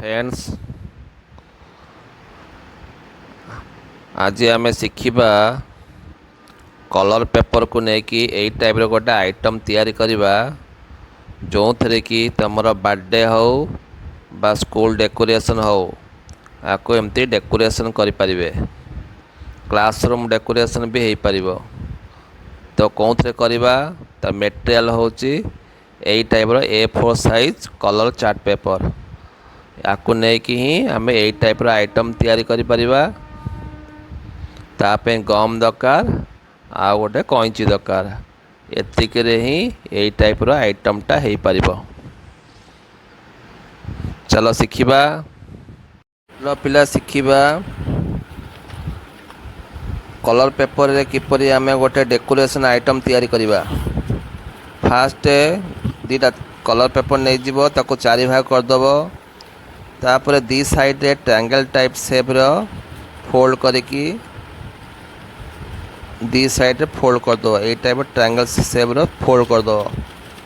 Friends आज आम शिखा colour paper को लेकिन यही टाइप गोटे आइटम तैयारी करवा जो थे कि तुम बर्थडे हो बा स्कूल डेकोरेशन हो आपको एमती डेकोरेशन करें क्लासरूम डेकोरेशन भी हो पार तो कौन थे करवा तो मेटेरियल हूँ यही type A4 size colour chart paper आपको लेकिन ही आम यही टाइप आइटम तैयारी करिपरिबा तापे गम दरकार आ गोटे कैंची दरकार एतिक ही यही टाइप आइटमटा हो पार। चलो शिखा पिला शिखा कलर पेपर रे किपरि आमे गोटे डेकोरेशन आइटम तैयारी करिबा। फास्ट दीटा कलर पेपर नहीं जीवो ताको चारि भाग करदेव तापर दी साइड रे ट्रायंगल टाइप शेप रो फोल्ड करके दी साइड रे फोल्ड करदेव यही टाइप ट्रायंगल शेप रो फोल्ड करदेव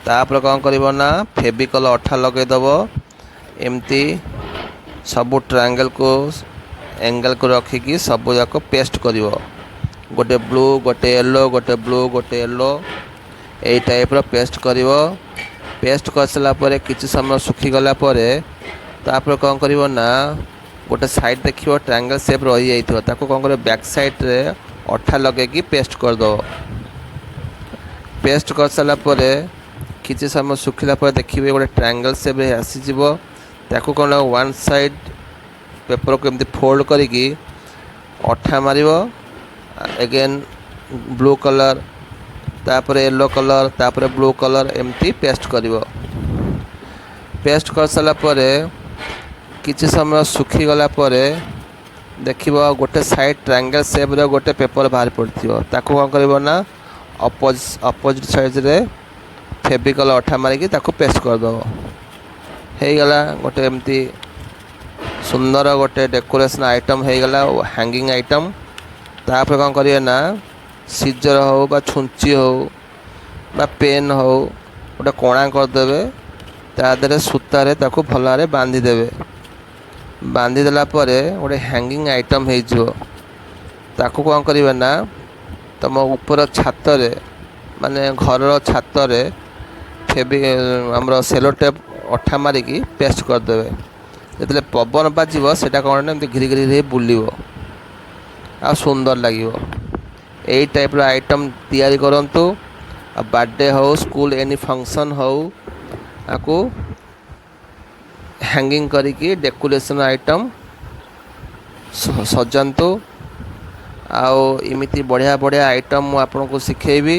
तापर कौन करिवो ना फेविकल अठा लगेदेव एमती सबू ट्रायंगल को एंगल को रखिकी सबू जाक पेस्ट करिवो गोटे ब्लू गोटे येलो गोटे ब्लू गोटे येलो यही टाइप पेस्ट करिवो। पेस्ट कर सारा पर किसी समय सुखीगला तापर कौन करिवो ना गोटे साइड देखियो ट्रायंगल शेप रही जाइथिबो ताको कौन करिवो बैक साइड रे अठा लगेगी पेस्ट कर दो। पेस्ट कर सारा पर किसी समय सुखिला पर देखिए गोटे ट्रायंगल शेप रे आसीजिवो ताको कौन वन साइड पेपर को एमती फोल्ड करिकी अठा मारिवो अगेन ब्लू कलर तापर येलो कलर तापर ब्लू कलर एमती पेस्ट करिवो। पेस्ट कर सारा पर किसी समय सुखीगला देखिबो गोटे साइड ट्रायंगल शेप रे गोटे पेपर बाहर पड़थिबो ताको कौन करिवो ना अपोजिट साइड रे फेविकल अठा मारिकी ताको पेस्ट कर दो। हे गला गोटे एमती सुंदर गोटे डेकोरेशन आइटम हो गला हैंगिंग आइटम। तापर कौन करिए ना सीजर हो बा छुंची हो बा पेन हो गोटे कोणा करदे तादरे सूतारे ताको भल बांधी देवे बांधी देला परे गोटे हैंगिंग आइटम हो ताको कौन करिए ना तुम ऊपर छात रे माने घर छात रे हमर सेलो टेप अठा मारिकी पेस्ट करदे जिते पवन बाजिब से कौन एमती घिरी घिरी बुलिव आ सुंदर लगे यही टाइप आइटम तैयारी करंतु। बर्थडे हो स्कूल एनी फंक्शन हो आपको हैंगिंग करिकी डेकोरेशन आइटम सजातु आओ इमिति बढ़िया बढ़िया आइटम मु आपन को सिखेबी।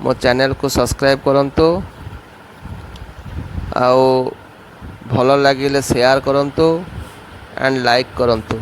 मो चैनल को सब्सक्राइब करंतु आओ भल लगिले शेयर करंतु एंड लाइक करंतु।